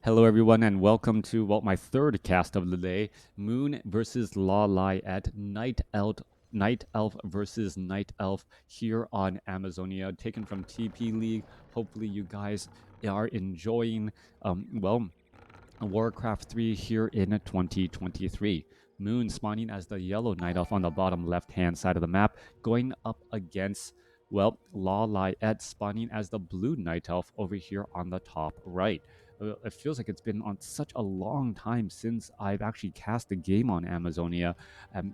Hello, everyone, and welcome to my third cast of the day: Moon versus LawLiet, Night Elf versus Night Elf here on Amazonia, taken from TP League. Hopefully, you guys are enjoying WarCraft 3 here in 2023. Moon spawning as the yellow Night Elf on the bottom left-hand side of the map, going up against LawLiet spawning as the blue Night Elf over here on the top right. It feels like it's been on such a long time since I've actually cast a game on Amazonia.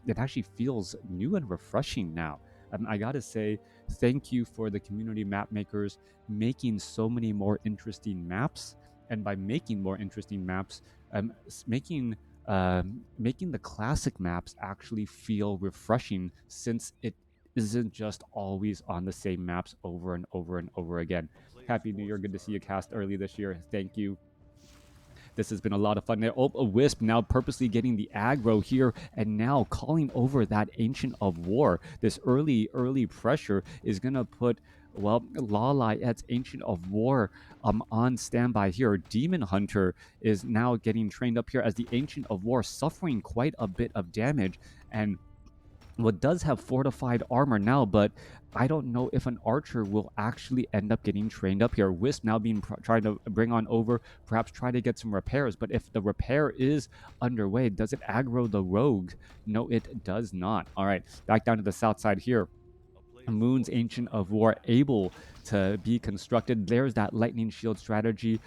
It actually feels new and refreshing now. I gotta say, thank you for the community map makers making so many more interesting maps. And by making more interesting maps, making the classic maps actually feel refreshing, since it isn't just always on the same maps over and over and over again. Happy New Year. Good to see you cast early this year. Thank you. This has been a lot of fun. Oh, a Wisp now purposely getting the aggro here and now calling over that Ancient of War. This early pressure is going to put, LawLiet's Ancient of War on standby here. Demon Hunter is now getting trained up here as the Ancient of War, suffering quite a bit of damage. And what does have fortified armor now, but I don't know if an archer will actually end up getting trained up here. Wisp now being tried to bring on over, perhaps try to get some repairs, but if the repair is underway, does it aggro the rogue? No, it does not. All right, back down to the south side here. Moon's Ancient of War able to be constructed. There's that lightning shield strategy,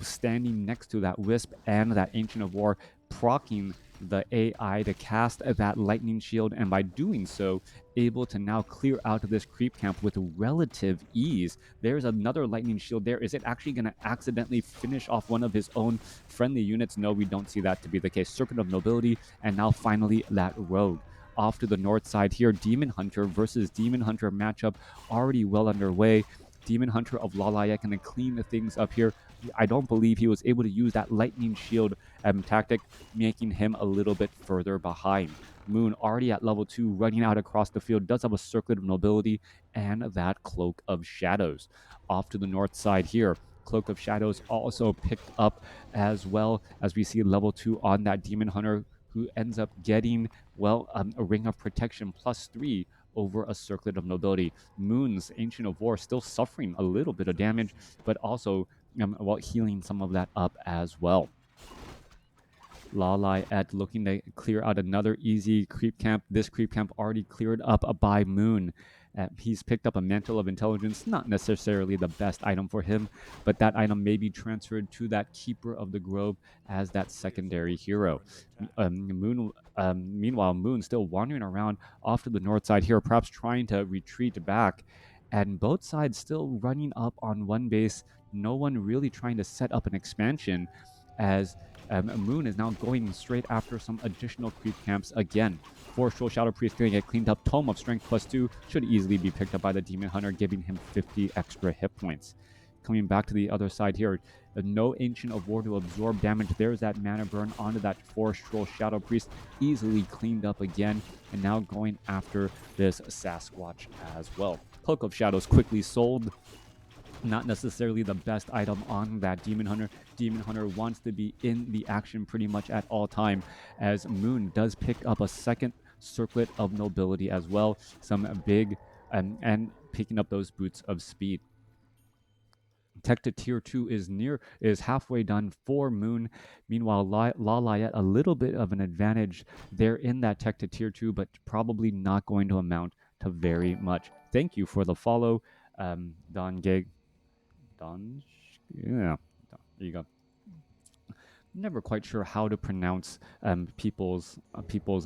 standing next to that Wisp and that Ancient of War, proccing the AI to cast that lightning shield, and by doing so, able to now clear out of this creep camp with relative ease. There's another lightning shield there. Is it actually going to accidentally finish off one of his own friendly units? No, we don't see that to be the case. Circuit of Nobility, and now finally that rogue. Off to the north side here, Demon Hunter versus Demon Hunter matchup already well underway. Demon Hunter of LawLiet going to clean the things up here. I don't believe he was able to use that lightning shield tactic, making him a little bit further behind. Moon already at level 2, running out across the field, does have a Circlet of Nobility and that Cloak of Shadows. Off to the north side here, Cloak of Shadows also picked up, as well as we see level 2 on that Demon Hunter, who ends up getting, a Ring of Protection +3 over a Circlet of Nobility. Moon's Ancient of War still suffering a little bit of damage, but also healing some of that up as well. LawLiet looking to clear out another easy creep camp. This creep camp already cleared up by Moon. He's picked up a Mantle of Intelligence, not necessarily the best item for him, but that item may be transferred to that Keeper of the Grove as that secondary hero. Meanwhile, Moon still wandering around off to the north side here, perhaps trying to retreat back, and both sides still running up on one base. No one really trying to set up an expansion, as Moon is now going straight after some additional creep camps again. Forestral Shadow Priest going to get cleaned up. Tome of Strength +2 should easily be picked up by the Demon Hunter, giving him 50 extra hit points. Coming back to the other side here, no Ancient of War to absorb damage. There's that mana burn onto that Forestral Shadow Priest, easily cleaned up again, and now going after this Sasquatch as well. Cloak of Shadows quickly sold. Not necessarily the best item on that Demon Hunter. Demon Hunter wants to be in the action pretty much at all time, as Moon does pick up a second Circlet of Nobility as well. Some big and picking up those Boots of Speed. Tech to tier 2 is halfway done for Moon. Meanwhile, LawLiet a little bit of an advantage there in that tech to tier 2, but probably not going to amount to very much. Thank you for the follow, Don Gig. Yeah, there you go. Never quite sure how to pronounce people's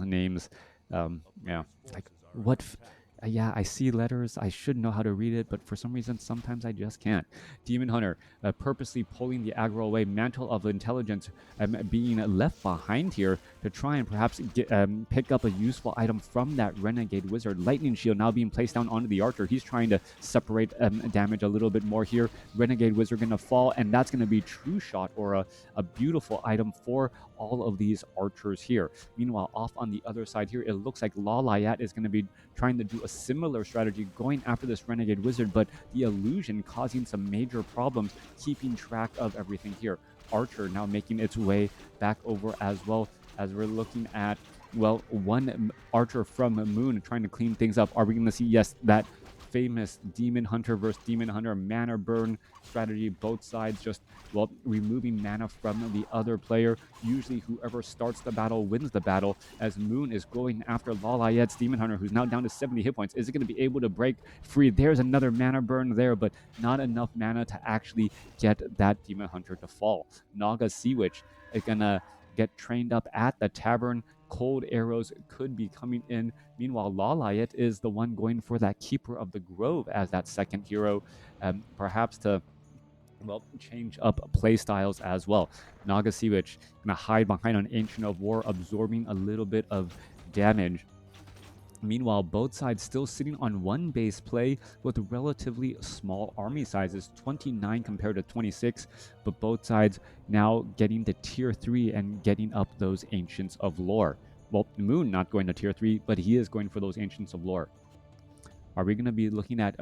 names. Yeah, like what? Yeah, I see letters. I should know how to read it, but for some reason, sometimes I just can't. Demon Hunter purposely pulling the aggro away. Mantle of Intelligence being left behind here to try and perhaps pick up a useful item from that Renegade Wizard. Lightning Shield now being placed down onto the Archer. He's trying to separate damage a little bit more here. Renegade Wizard going to fall, and that's going to be True Shot, or a beautiful item for all of these archers here. Meanwhile, off on the other side here, it looks like LawLiet is going to be trying to do a a similar strategy going after this Renegade Wizard, but the illusion causing some major problems keeping track of everything here. Archer now making its way back over as well, as we're looking at, well, one Archer from Moon trying to clean things up. Are we going to see, yes, that famous Demon Hunter versus Demon Hunter mana burn strategy? Both sides just, well, removing mana from the other player. Usually whoever starts the battle wins the battle, as Moon is going after LawLiet's Demon Hunter, who's now down to 70 hit points. Is it going to be able to break free? There's another mana burn there, but not enough mana to actually get that Demon Hunter to fall. Naga Sea Witch is going to get trained up at the tavern. Cold arrows could be coming in. Meanwhile, LawLiet is the one going for that Keeper of the Grove as that second hero, perhaps to, well, change up play styles as well. Naga Sea Witch gonna hide behind an Ancient of War, absorbing a little bit of damage. Meanwhile, both sides still sitting on one base play with relatively small army sizes, 29 compared to 26, but both sides now getting to tier 3 and getting up those Ancients of Lore. Well, Moon not going to tier 3, but he is going for those Ancients of Lore. Are we going to be looking at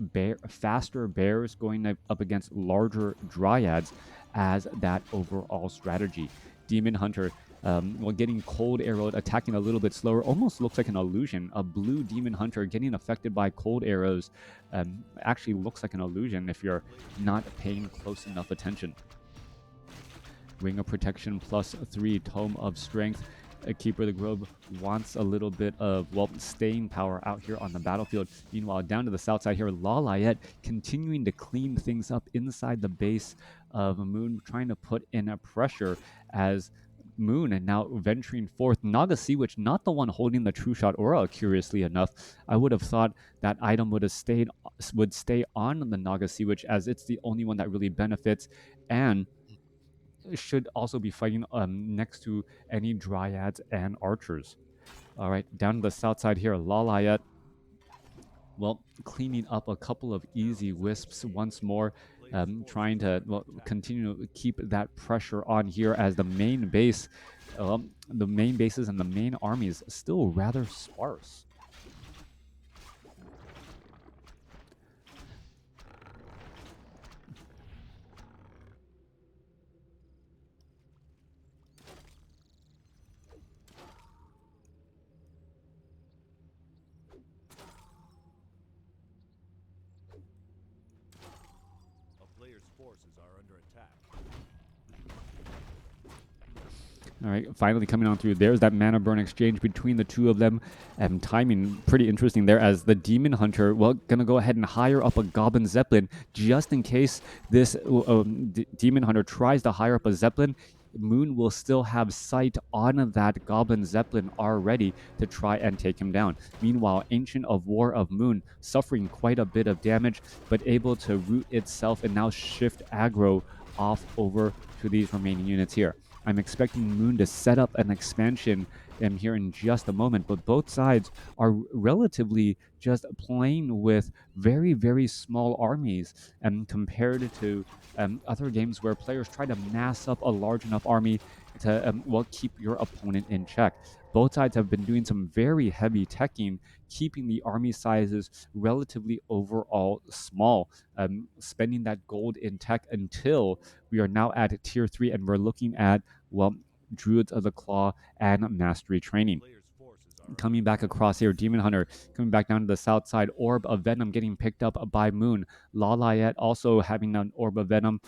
faster bears going up against larger dryads as that overall strategy? Demon Hunter, well, getting cold arrowed, attacking a little bit slower, almost looks like an illusion. A blue Demon Hunter getting affected by cold arrows actually looks like an illusion if you're not paying close enough attention. Ring of Protection +3, Tome of Strength. Keeper of the Grove wants a little bit of, well, staying power out here on the battlefield. Meanwhile, down to the south side here, LawLiet continuing to clean things up inside the base of Moon, trying to put in a pressure as Moon and now venturing forth. Naga Sea Witch, not the one holding the True Shot Aura, curiously enough. I would have thought that item would stay on the Naga Sea Witch, as it's the only one that really benefits, and should also be fighting next to any dryads and archers. All right, down to the south side here, LawLiet, well, cleaning up a couple of easy wisps once more, trying to, well, continue to keep that pressure on here as the main base, the main bases and the main armies still rather sparse. All right, finally coming on through. There's that mana burn exchange between the two of them. Timing pretty interesting there, as the Demon Hunter, well, going to go ahead and hire up a Goblin Zeppelin just in case this Demon Hunter tries to hire up a Zeppelin. Moon will still have sight on that Goblin Zeppelin already to try and take him down. Meanwhile, Ancient of War of Moon suffering quite a bit of damage, but able to root itself and now shift aggro off over to these remaining units here. I'm expecting Moon to set up an expansion here in just a moment, but both sides are relatively just playing with very, very small armies, and compared to other games where players try to mass up a large enough army to, well, keep your opponent in check. Both sides have been doing some very heavy teching, keeping the army sizes relatively overall small, spending that gold in tech until we are now at tier 3 and we're looking at, well, Druids of the Claw and Mastery Training. Coming back across here, Demon Hunter coming back down to the south side. Orb of Venom getting picked up by Moon. LawLiet also having an Orb of Venom.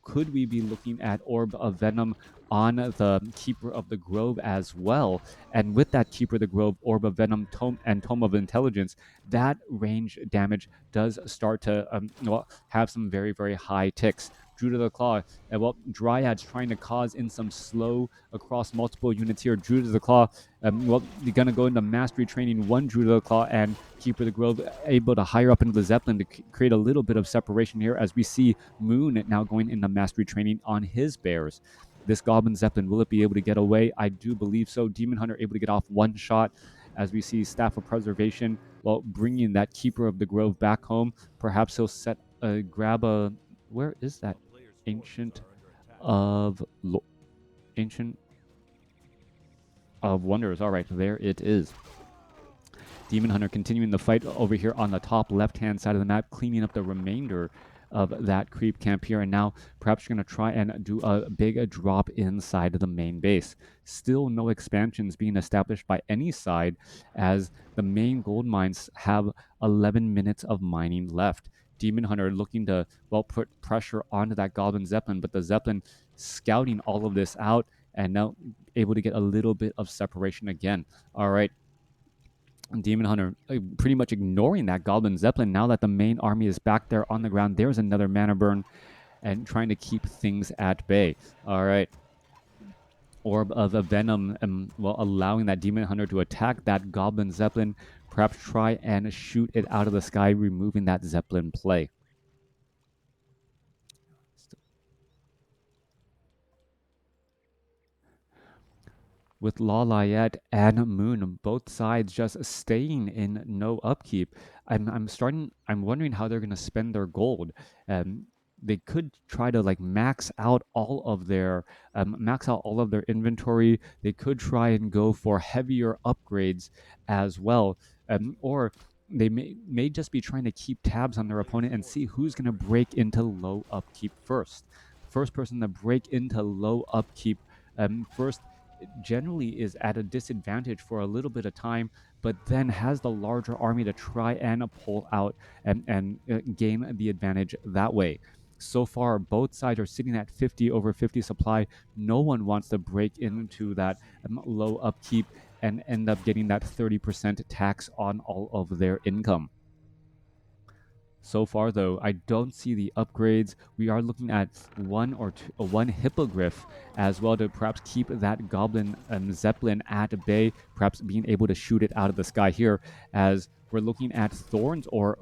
Could we be looking at Orb of Venom on the Keeper of the Grove as well? And with that Keeper of the Grove, Orb of Venom, Tome of Intelligence, that range damage does start to well, have some very, very high ticks. Druid of the Claw, well, Dryads trying to cause in some slow across multiple units here. Druid of the Claw, well, you're going to go into Mastery Training, one Druid of the Claw and Keeper of the Grove able to hire up into the Zeppelin to create a little bit of separation here, as we see Moon now going into Mastery Training on his bears. This Goblin Zeppelin, will it be able to get away? I do believe so. Demon Hunter able to get off one shot, as we see Staff of Preservation, well, bringing that Keeper of the Grove back home. Perhaps he'll grab a... Where is that? Ancient of Wonders. All right, there it is. Demon Hunter continuing the fight over here on the top left-hand side of the map, cleaning up the remainder of that creep camp here. And now perhaps you're going to try and do a big drop inside of the main base. Still no expansions being established by any side, as the main gold mines have 11 minutes of mining left. Demon Hunter looking to, well, put pressure onto that Goblin Zeppelin, but the Zeppelin scouting all of this out and now able to get a little bit of separation again. All right. Demon Hunter pretty much ignoring that Goblin Zeppelin. Now that the main army is back there on the ground, there's another mana burn and trying to keep things at bay. All right. Orb of a Venom, well, allowing that Demon Hunter to attack that Goblin Zeppelin. Perhaps try and shoot it out of the sky, removing that Zeppelin play. With LawLiet and Moon, both sides just staying in no upkeep. I'm wondering how they're gonna spend their gold. They could try to like max out all of their inventory. They could try and go for heavier upgrades as well, or they may just be trying to keep tabs on their opponent and see who's going to break into low upkeep first. First person to break into low upkeep first generally is at a disadvantage for a little bit of time, but then has the larger army to try and pull out and gain the advantage that way. So far, both sides are sitting at 50 over 50 supply. No one wants to break into that low upkeep and end up getting that 30% tax on all of their income. So far, though, I don't see the upgrades. We are looking at one hippogriff as well to perhaps keep that Goblin Zeppelin at bay, perhaps being able to shoot it out of the sky here, as we're looking at Thorns or,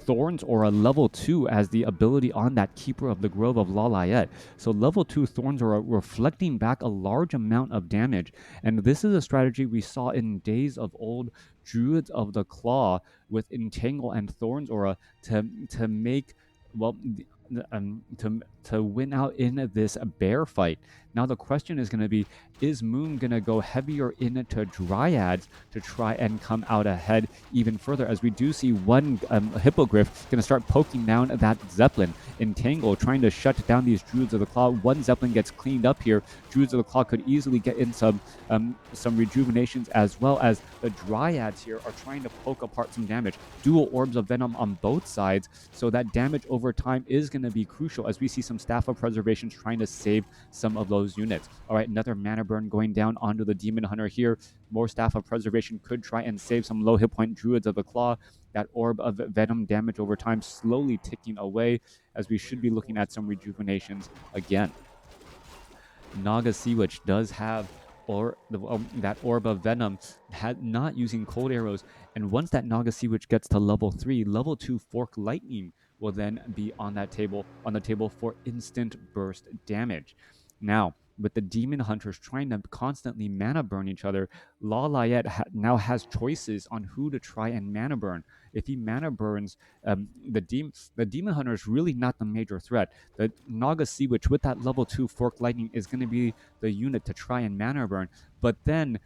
Thorns or a level 2 as the ability on that Keeper of the Grove of LawLiet. So level 2 Thorns are reflecting back a large amount of damage. And this is a strategy we saw in days of old Druids of the Claw with Entangle and Thorns Aura to make, well, to win out in this bear fight. Now the question is going to be, is Moon going to go heavier into Dryads to try and come out ahead even further, as we do see one Hippogriff going to start poking down that Zeppelin. Entangle trying to shut down these Druids of the Claw. One Zeppelin gets cleaned up here. Druids of the Claw could easily get in some rejuvenations, as well as the Dryads here are trying to poke apart some damage. Dual Orbs of Venom on both sides, so that damage over time is going to be crucial, as we see some Staff of Preservation trying to save some of those units. All right, another mana burn going down onto the Demon Hunter here. More Staff of Preservation could try and save some low hit point Druids of the Claw. That Orb of Venom damage over time slowly ticking away, as we should be looking at some rejuvenations again. Naga Sea Witch does have that Orb of Venom, not using cold arrows, and once that Naga Sea Witch gets to level 3, level 2 Fork Lightning will then be on the table for instant burst damage. Now, with the Demon Hunters trying to constantly mana burn each other, LawLiet now has choices on who to try and mana burn. If he mana burns the Demon Hunter is really not the major threat. The Naga Sea Witch with that level 2 Fork Lightning is going to be the unit to try and mana burn. But then,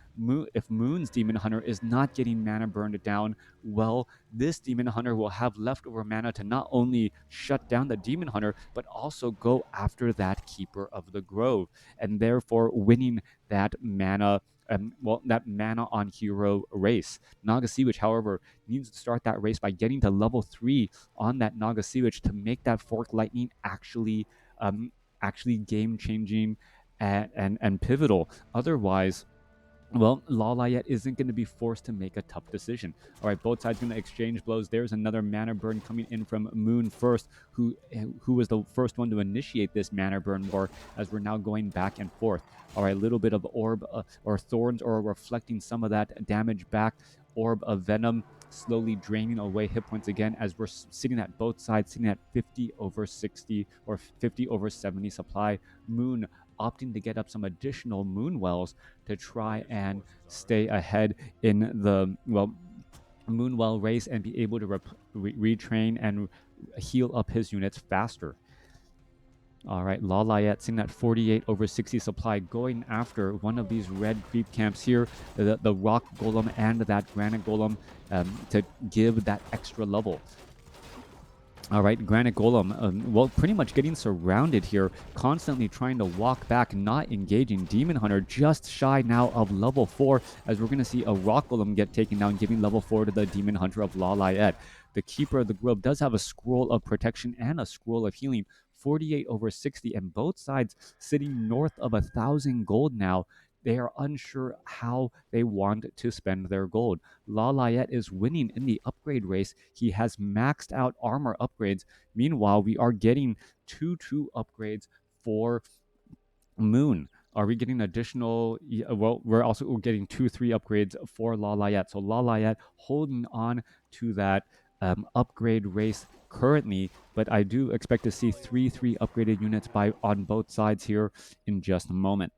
if Moon's Demon Hunter is not getting mana burned down, well, this Demon Hunter will have leftover mana to not only shut down the Demon Hunter, but also go after that Keeper of the Grove, and therefore winning that mana on hero race. Naga Sea Witch, however, needs to start that race by getting to level 3 on that Naga Sea Witch to make that Fork Lightning actually game changing and pivotal. Otherwise, well, LawLiet isn't going to be forced to make a tough decision. All right, both sides going to exchange blows. There's another mana burn coming in from Moon first, who was the first one to initiate this mana burn war, as we're now going back and forth. All right, a little bit of Orb or Thorns or reflecting some of that damage back. Orb of Venom slowly draining away hit points again, as we're sitting at both sides, sitting at 50 over 60 or 50 over 70 supply. Moon opting to get up some additional Moon Wells to try and stay ahead in the, well, Moonwell race and be able to retrain and heal up his units faster. All right, LawLiet seeing that 48 over 60 supply going after one of these red creep camps here, the rock golem and that granite golem to give that extra level. All right, Granite Golem, well, pretty much getting surrounded here, constantly trying to walk back, not engaging. Demon Hunter just shy now of level 4, as we're going to see a Rock Golem get taken down, giving level 4 to the Demon Hunter of LawLiet. The Keeper of the Grove does have a Scroll of Protection and a Scroll of Healing, 48 over 60, and both sides sitting north of 1,000 gold now. They are unsure how they want to spend their gold. LawLiet is winning in the upgrade race. He has maxed out armor upgrades. Meanwhile, we are getting 2 upgrades for Moon. Are we getting additional? Well, we're also getting 2-3 upgrades for LawLiet. So LawLiet holding on to that upgrade race currently, but I do expect to see 3 upgraded units on both sides here in just a moment.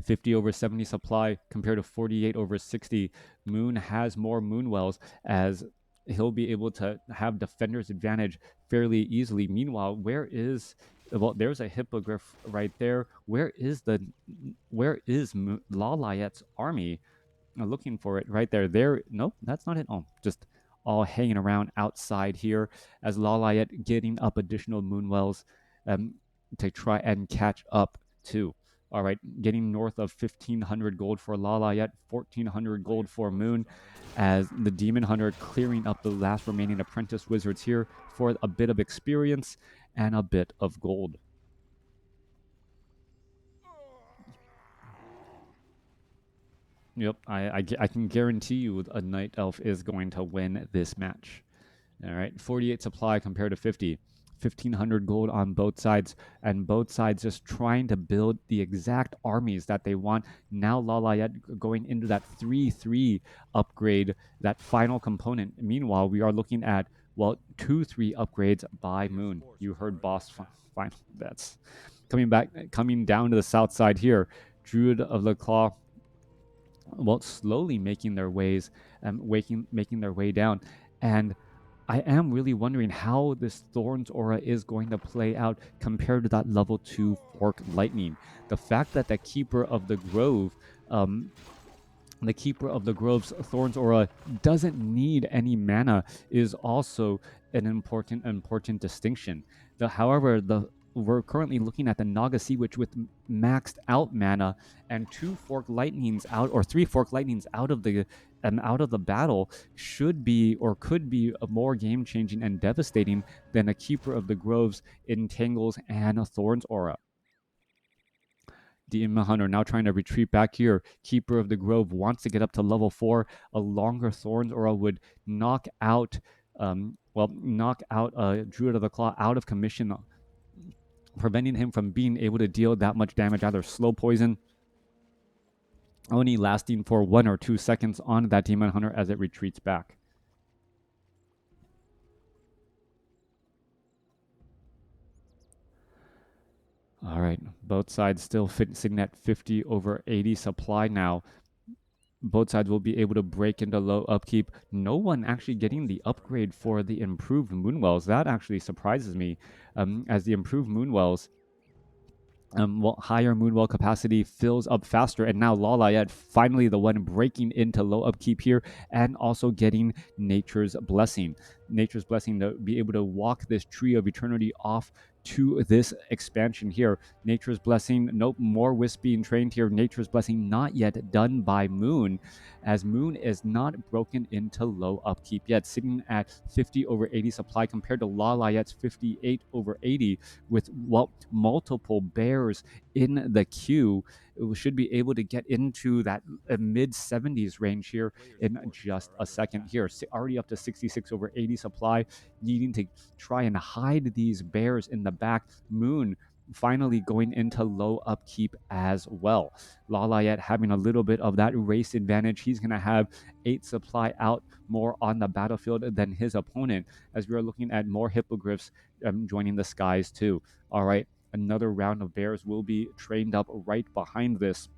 50 over 70 supply compared to 48 over 60. Moon has more Moon Wells, as he'll be able to have defender's advantage fairly easily. Meanwhile, well, there's a hippogriff right there. Where is LawLiet's army? I'm looking for it right there. Nope, that's not it. Oh, just all hanging around outside here, as LawLiet getting up additional Moon Wells to try and catch up to. All right, getting north of 1,500 gold for LawLiet, 1,400 gold for Moon, as the Demon Hunter clearing up the last remaining apprentice wizards here for a bit of experience and a bit of gold. Yep, I can guarantee you a Night Elf is going to win this match. All right, 48 supply compared to 50. 1,500 gold on both sides, and both sides just trying to build the exact armies that they want. Now LawLiet going into that 3-3 upgrade, that final component. Meanwhile, we are looking at, well, 2-3 upgrades by Moon. You heard boss final bets. Coming down to the south side here, Druid of the Claw, well, slowly making their making their way down. And I am really wondering how this Thorns aura is going to play out compared to that level 2 Fork Lightning. The fact that the Keeper of the Grove's Thorns aura doesn't need any mana is also an important distinction. However, we're currently looking at the Naga Sea Witch with maxed out mana and 2 Fork Lightnings out, or 3 Fork Lightnings out of the battle should be or could be more game-changing and devastating than a Keeper of the Grove's Entangles and a Thorns aura. Demon Hunter now trying to retreat back here. Keeper of the Grove wants to get up to level 4. A longer Thorns aura would knock out Druid of the Claw out of commission, preventing him from being able to deal that much damage, either slow poison, only lasting for 1 or 2 seconds on that Demon Hunter as it retreats back. All right, both sides still sitting at 50 over 80 supply now. Both sides will be able to break into low upkeep. No one actually getting the upgrade for the improved Moonwells. That actually surprises me, as the improved Moonwells, higher Moonwell capacity fills up faster, and now LawLiet finally the one breaking into low upkeep here, and also getting Nature's Blessing. Nature's Blessing to be able to walk this Tree of Eternity off to this expansion here. Nature's Blessing, nope, more Wisp being trained here. Nature's Blessing not yet done by Moon, as Moon is not broken into low upkeep yet, sitting at 50 over 80 supply compared to LawLiet's 58 over 80, with multiple bears in the queue. It should be able to get into that mid 70s range here in just a second here. Already up to 66 over 80 supply, needing to try and hide these bears in the back. Moon finally going into low upkeep as well. LawLiet having a little bit of that race advantage. He's going to have 8 supply out more on the battlefield than his opponent, as we are looking at more hippogriffs joining the skies too. All right, another round of bears will be trained up right behind this,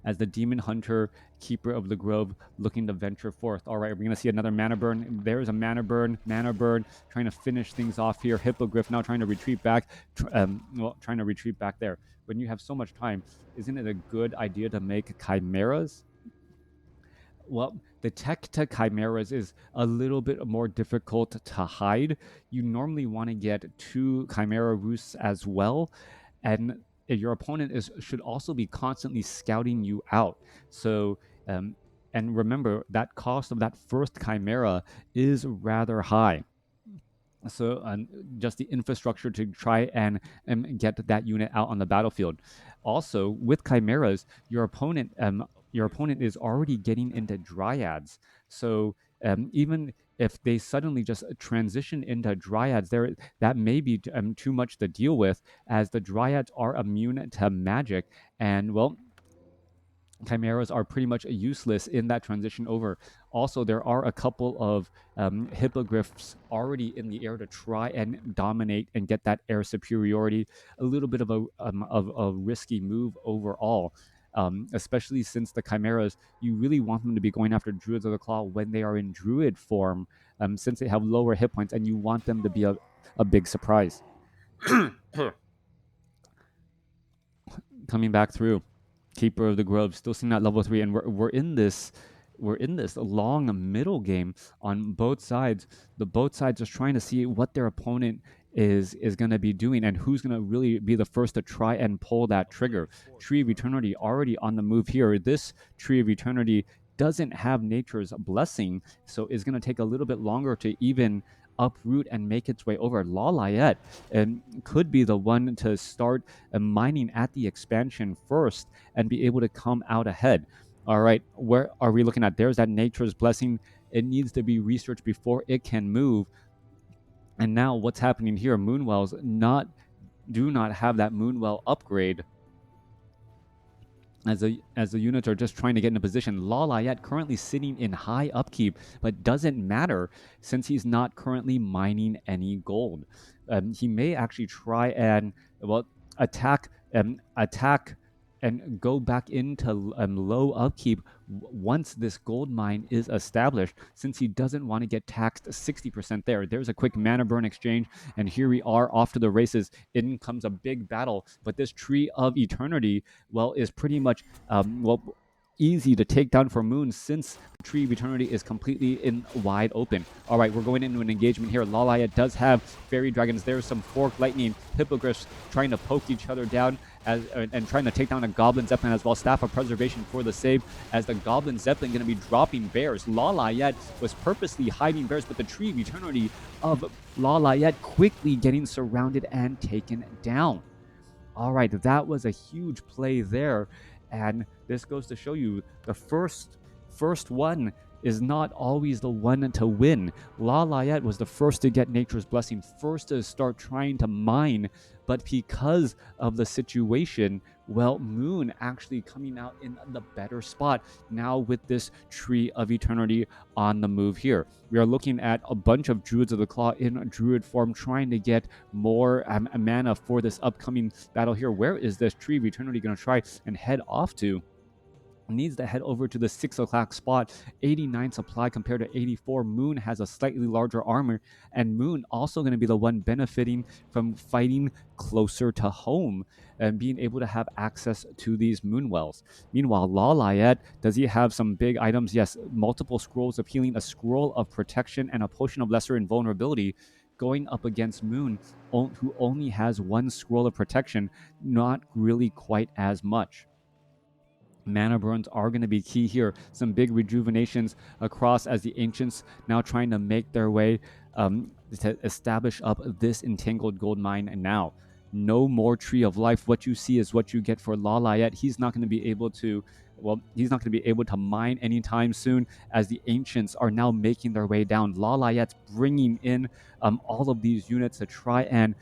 as the Demon Hunter, Keeper of the Grove, looking to venture forth. All right, we're going to see another mana burn. There's a mana burn, trying to finish things off here. Hippogriff now trying to retreat back, trying to retreat back there. When you have so much time, isn't it a good idea to make chimeras? Well, the tech to chimeras is a little bit more difficult to hide. You normally want to get 2 chimera roosts as well, and your opponent should also be constantly scouting you out. So, and remember that cost of that first chimera is rather high. So just the infrastructure to try and get that unit out on the battlefield. Also, with chimeras, your opponent is already getting into dryads. So even if they suddenly just transition into dryads, that may be too much to deal with, as the dryads are immune to magic, and well, chimeras are pretty much useless in that transition over. Also, there are a couple of hippogriffs already in the air to try and dominate and get that air superiority. A little bit of a risky move overall. Especially since the chimeras, you really want them to be going after Druids of the Claw when they are in Druid form, since they have lower hit points, and you want them to be a big surprise. Coming back through, Keeper of the Grove, still seeing that level 3, and we're in this long middle game on both sides. Both sides are trying to see what their opponent is going to be doing, and who's going to really be the first to try and pull that trigger. Tree of Eternity already on the move here. This Tree of Eternity doesn't have Nature's Blessing, so it's going to take a little bit longer to even uproot and make its way over. LawLiet could be the one to start mining at the expansion first and be able to come out ahead. All right, where are we looking at? There's that Nature's Blessing. It needs to be researched before it can move. And now what's happening here? Moonwells do not have that Moonwell upgrade, as the units are just trying to get in a position. LawLiet currently sitting in high upkeep, but doesn't matter since he's not currently mining any gold. He may actually try and attack and go back into low upkeep once this gold mine is established, since he doesn't want to get taxed 60% there. There's a quick mana burn exchange, and here we are off to the races. In comes a big battle, but this Tree of Eternity, is pretty much, easy to take down for Moon, since the Tree of Eternity is completely wide open. All right, we're going into an engagement here. LawLiet does have Fairy Dragons. There's some Fork Lightning Hippogriffs trying to poke each other down and trying to take down a Goblin Zeppelin as well. Staff of Preservation for the save, as the Goblin Zeppelin going to be dropping bears. LawLiet was purposely hiding bears, but the Tree of Eternity of LawLiet quickly getting surrounded and taken down. All right, that was a huge play there. And this goes to show you the first one is not always the one to win. LawLiet was the first to get Nature's Blessing, first to start trying to mine, but because of the situation, Moon actually coming out in the better spot now with this Tree of Eternity on the move here. We are looking at a bunch of Druids of the Claw in Druid form trying to get more mana for this upcoming battle here. Where is this Tree of Eternity going to try and head off to? Needs to head over to the 6 o'clock spot. 89 supply compared to 84. Moon has a slightly larger armor, and Moon also going to be the one benefiting from fighting closer to home and being able to have access to these Moonwells. Meanwhile, LawLiet, does he have some big items? Yes, multiple scrolls of healing, a scroll of protection, and a potion of lesser invulnerability, going up against Moon, who only has one scroll of protection, not really quite as much. Mana burns are going to be key here. Some big rejuvenations across, as the Ancients now trying to make their way to establish up this entangled gold mine. And now, no more Tree of Life. What you see is what you get for LawLiet. He's not going to be able to mine anytime soon, as the Ancients are now making their way down. LawLiet's bringing in all of these units to try and,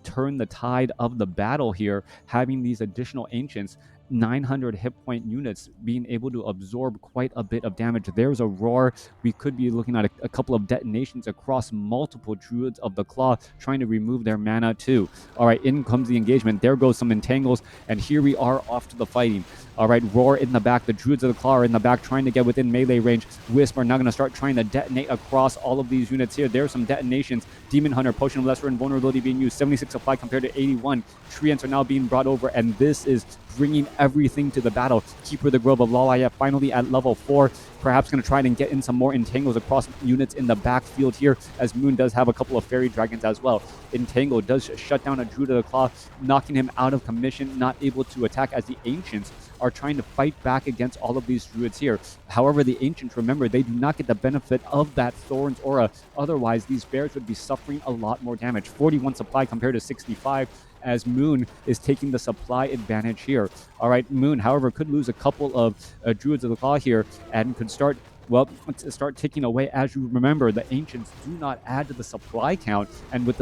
turn the tide of the battle here, having these additional Ancients, 900 hit point units, being able to absorb quite a bit of damage. There's a roar. We could be looking at a couple of detonations across multiple Druids of the Claw trying to remove their mana too. All right, in comes the engagement. There goes some entangles, and here we are off to the fighting. All right, Roar in the back. The Druids of the Claw are in the back trying to get within melee range. Wisp are now going to start trying to detonate across all of these units here. There are some detonations. Demon Hunter, Potion of Lesser Invulnerability being used. 76 supply compared to 81. Treants are now being brought over, and this is bringing everything to the battle. Keeper of the Grove of LawLiet finally at level 4. Perhaps going to try and get in some more entangles across units in the backfield here, as Moon does have a couple of fairy dragons as well. Entangle does shut down a Druid of the Claw, knocking him out of commission, not able to attack as the Ancients are trying to fight back against all of these Druids here. However, the Ancients, remember, they do not get the benefit of that Thorns aura. Otherwise, these bears would be suffering a lot more damage. 41 supply compared to 65, as Moon is taking the supply advantage here. All right, Moon, however, could lose a couple of Druids of the Claw here and could start taking away. As you remember, the Ancients do not add to the supply count, and with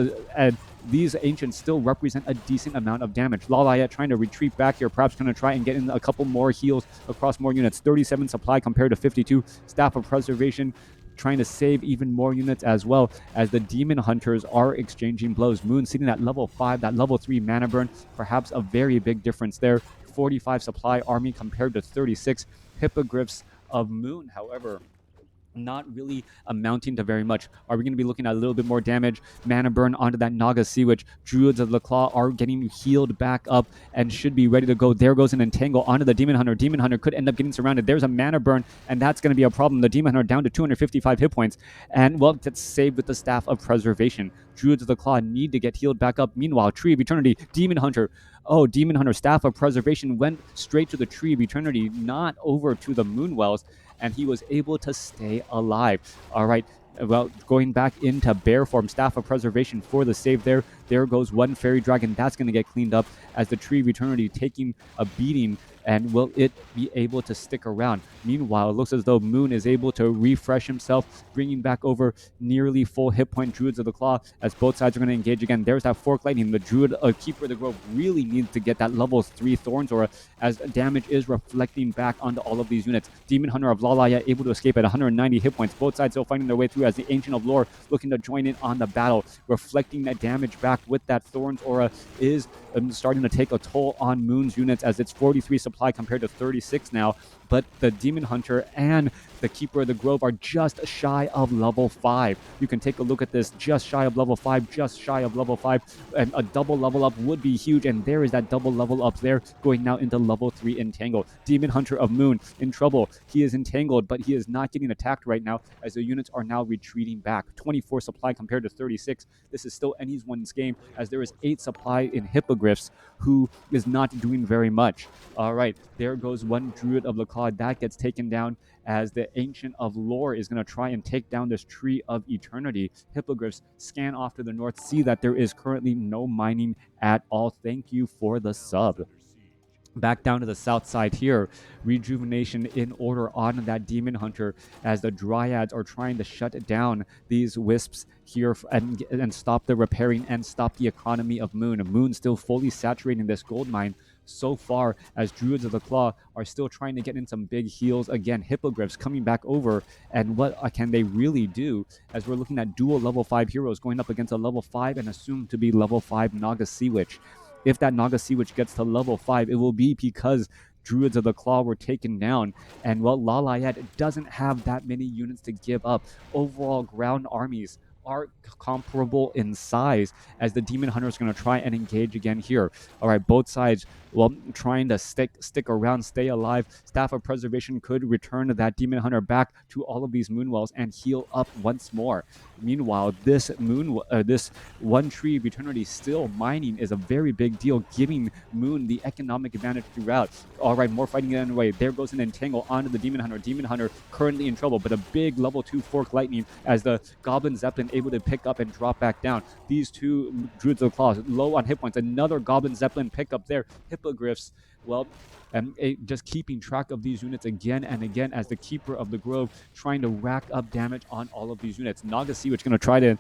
these Ancients still represent a decent amount of damage. LawLiet trying to retreat back here, perhaps going to try and get in a couple more heals across more units. 37 supply compared to 52. Staff of Preservation trying to save even more units, as well as the Demon Hunters are exchanging blows. Moon sitting at level 5, that level 3 mana burn, perhaps a very big difference there. 45 supply army compared to 36. Hippogriffs of Moon, however, not really amounting to very much. Are we going to be looking at a little bit more damage? Mana burn onto that Naga Sea Witch. Druids of the Claw are getting healed back up and should be ready to go. There goes an Entangle onto the Demon Hunter. Demon Hunter could end up getting surrounded. There's a mana burn, and that's going to be a problem. The Demon Hunter down to 255 hit points, and well, that's saved with the Staff of Preservation. Druids of the Claw need to get healed back up. Meanwhile, Tree of Eternity, Demon Hunter. Oh, Demon Hunter, Staff of Preservation went straight to the Tree of Eternity, not over to the Moonwells, and he was able to stay alive. All right, well, going back into bear form, Staff of Preservation for the save there. There goes one fairy dragon. That's going to get cleaned up as the Tree of Eternity taking a beating. And will it be able to stick around? Meanwhile, it looks as though Moon is able to refresh himself, bringing back over nearly full hit point Druids of the Claw, as both sides are going to engage again. There's that Fork Lightning. The Druid Keeper of the Grove really needs to get that level 3 Thorns aura, as damage is reflecting back onto all of these units. Demon Hunter of LawLiet able to escape at 190 hit points. Both sides still fighting their way through, as the Ancient of Lore looking to join in on the battle, reflecting that damage back with that Thorns aura is starting to take a toll on Moon's units, as it's 43 supply compared to 36 now. But the Demon Hunter and the Keeper of the Grove are just shy of level 5. You can take a look at this, just shy of level 5, just shy of level 5, and a double level up would be huge, and there is that double level up there, going now into level 3 Entangle. Demon Hunter of Moon in trouble. He is entangled, but he is not getting attacked right now, as the units are now retreating back. 24 supply compared to 36. This is still anyone's game, as there is 8 supply in Hippogriffs, who is not doing very much. All right, there goes one Druid of the Claw. That gets taken down, as the Ancient of Lore is going to try and take down this Tree of Eternity. Hippogriffs scan off to the north, see that there is currently no mining at all. Thank you for the sub. Back down to the south side here, rejuvenation in order on that Demon Hunter, as the Dryads are trying to shut down these Wisps here and stop the repairing and stop the economy of Moon. Moon still fully saturating this gold mine so far, as Druids of the Claw are still trying to get in some big heals. Again, Hippogriffs coming back over, and what can they really do, as we're looking at dual level 5 heroes going up against a level 5 and assumed to be level 5 Naga Sea Witch. If that Naga Sea Witch gets to level 5, it will be because Druids of the Claw were taken down, and well, LawLiet doesn't have that many units to give up. Overall ground armies are comparable in size, as the Demon Hunter is going to try and engage again here. All right, both sides, well, trying to stick around, stay alive. Staff of Preservation could return that Demon Hunter back to all of these Moonwells and heal up once more. Meanwhile, this one Tree of Eternity still mining is a very big deal, giving Moon the economic advantage throughout. All right, more fighting getting away. There goes an Entangle onto the Demon Hunter. Demon Hunter currently in trouble, but a big level 2 Fork Lightning, as the Goblin Zeppelin able to pick up and drop back down. These two Druids of the Claws low on hit points. Another Goblin Zeppelin pick up there. Hippogriffs, well, just keeping track of these units again and again, as the Keeper of the Grove trying to rack up damage on all of these units. Naga Sea Witch going to try to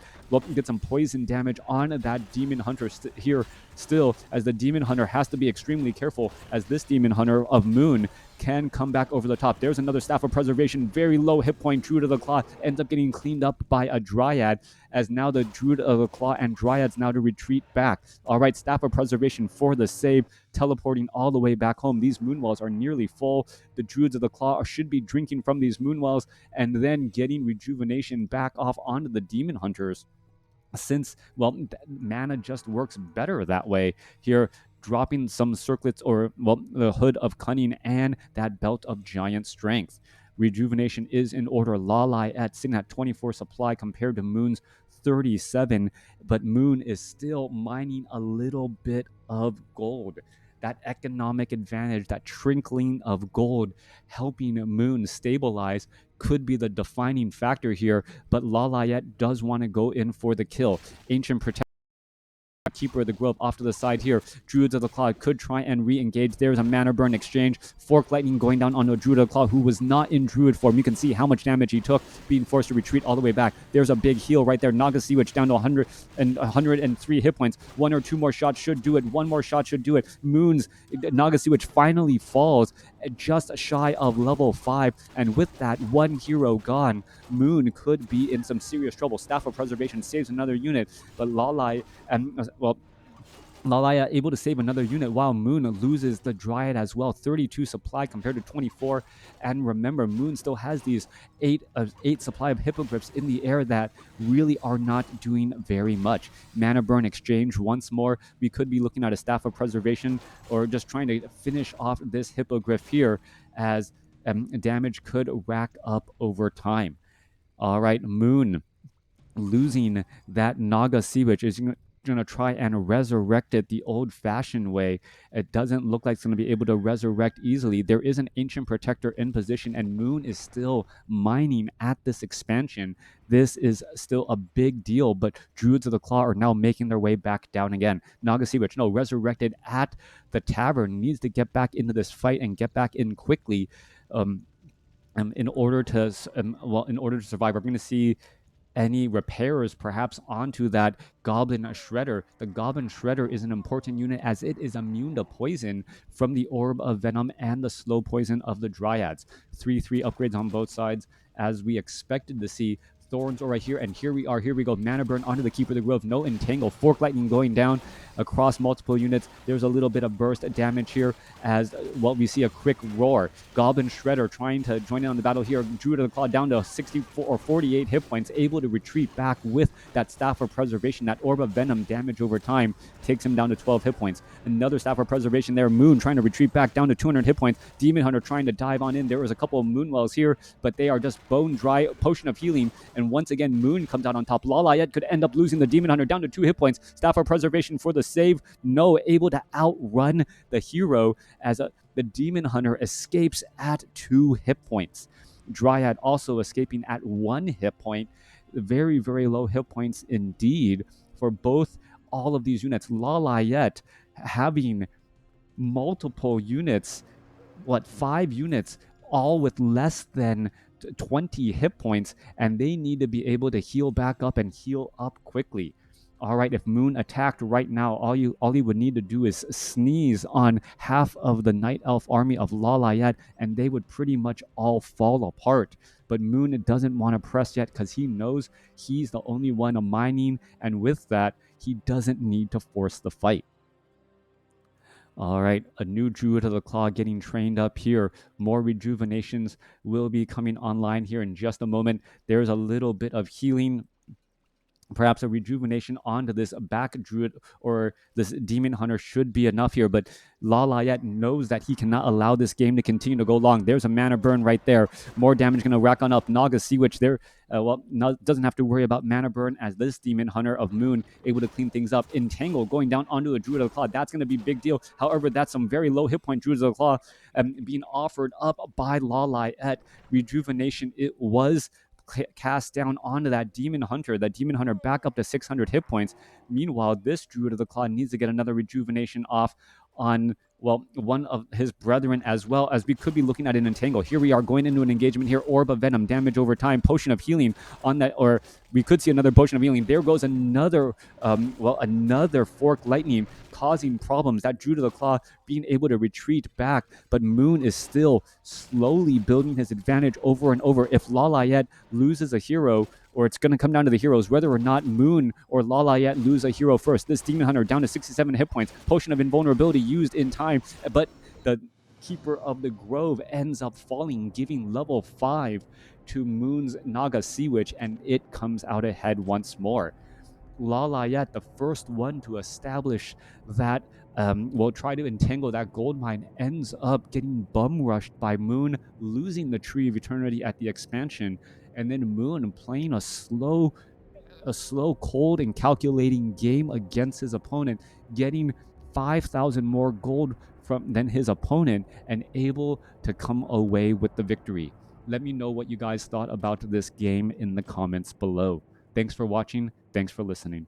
get some poison damage on that Demon Hunter here still, as the Demon Hunter has to be extremely careful, as this Demon Hunter of Moon can come back over the top. There's another Staff of Preservation, very low hit point. Druid of the Claw ends up getting cleaned up by a Dryad, as now the Druid of the Claw and Dryads now to retreat back. All right, Staff of Preservation for the save, teleporting all the way back home. These Moonwells are nearly full. The Druids of the Claw should be drinking from these Moonwells and then getting rejuvenation back off onto the Demon Hunters, since, well, mana just works better that way. Here, dropping some circlets, or, well, the Hood of Cunning and that Belt of Giant Strength. Rejuvenation is in order. LawLiet sitting at 24 supply compared to Moon's 37, but Moon is still mining a little bit of gold. That economic advantage, that trickling of gold helping Moon stabilize, could be the defining factor here, but LawLiet does want to go in for the kill. Ancient Protector, Keeper of the Grove off to the side here. Druids of the Claw could try and re-engage. There's a Mana Burn exchange. Fork Lightning going down onto a Druid of the Claw who was not in Druid form. You can see how much damage he took, being forced to retreat all the way back. There's a big heal right there. Naga Sea Witch down to 103 hit points. One or two more shots should do it. One more shot should do it. Moon's Naga Sea Witch finally falls just shy of level 5, and with that one hero gone, Moon could be in some serious trouble. Staff of Preservation saves another unit, but LawLiet able to save another unit while Moon loses the Dryad as well. 32 supply compared to 24. And remember, Moon still has these 8 supply of Hippogriffs in the air that really are not doing very much. Mana Burn exchange once more. We could be looking at a Staff of Preservation, or just trying to finish off this Hippogriff here, as damage could rack up over time. All right, Moon losing that Naga Sea Witch is going to try and resurrect it the old-fashioned way. It doesn't look like it's going to be able to resurrect easily. There is an Ancient Protector in position, and Moon is still mining at this expansion. This is still a big deal, but Druids of the Claw are now making their way back down again. Naga Sea Witch, no, resurrected at the tavern, needs to get back into this fight and get back in quickly in order to survive. We're going to see any repairs perhaps onto that Goblin Shredder. The Goblin Shredder is an important unit as it is immune to poison from the Orb of Venom and the slow poison of the Dryads. 3/3 upgrades on both sides, as we expected to see. Thorns are right here, and here we go. Mana Burn onto the Keeper of the Grove. No entangle. Fork Lightning going down across multiple units. There's a little bit of burst damage here, as well, we see a quick roar. Goblin Shredder trying to join in on the battle here. Druid of the Claw down to 64 or 48 hit points, able to retreat back with that Staff of Preservation. That Orb of Venom damage over time takes him down to 12 hit points. Another Staff of Preservation there. Moon trying to retreat back down to 200 hit points. Demon Hunter trying to dive on in. There was a couple of Moonwells here, but they are just bone dry. Potion of Healing, and once again, Moon comes out on top. LawLiet could end up losing the Demon Hunter down to 2 hit points. Staff of Preservation for the save. No, able to outrun the hero, as the Demon Hunter escapes at 2 hit points. Dryad also escaping at 1 hit point. Very, very low hit points indeed for all of these units. LawLiet having multiple units, 5 units, all with less than 20 hit points, and they need to be able to heal back up and heal up quickly. All right, if Moon attacked right now, all he would need to do is sneeze on half of the Night Elf army of LawLiet, and they would pretty much all fall apart. But Moon doesn't want to press yet, because he knows he's the only one mining, and with that, he doesn't need to force the fight. All right, a new Druid of the Claw getting trained up here. More rejuvenations will be coming online here in just a moment. There's a little bit of healing, perhaps a rejuvenation onto this back Druid or this Demon Hunter should be enough here, but LawLiet knows that he cannot allow this game to continue to go long. There's a Mana Burn right there. More damage going to rack on up. Naga Sea Witch there, doesn't have to worry about Mana Burn, as this Demon Hunter of Moon able to clean things up. Entangle going down onto a Druid of the Claw. That's going to be a big deal. However, that's some very low hit point Druids of the Claw being offered up by LawLiet. Rejuvenation, it was cast down onto that Demon Hunter. That Demon Hunter back up to 600 hit points. Meanwhile, this Druid of the Claw needs to get another rejuvenation off on, well, one of his brethren, as well as we could be looking at an entangle. Here we are going into an engagement here. Orb of Venom, damage over time, potion of healing on that, or we could see another potion of healing. There goes another, another fork lightning causing problems. That Druid of the Claw being able to retreat back, but Moon is still slowly building his advantage over and over. If LawLiet loses a hero, or it's going to come down to the heroes, whether or not Moon or LawLiet lose a hero first. This Demon Hunter down to 67 hit points, potion of invulnerability used in time, but the Keeper of the Grove ends up falling, giving level 5 to Moon's Naga Sea Witch, and it comes out ahead once more. LawLiet, the first one to establish that, will try to entangle that gold mine, ends up getting bum rushed by Moon, losing the Tree of Eternity at the expansion, and then Moon playing a slow, cold, and calculating game against his opponent, getting 5,000 more gold than his opponent, and able to come away with the victory. Let me know what you guys thought about this game in the comments below. Thanks for watching. Thanks for listening.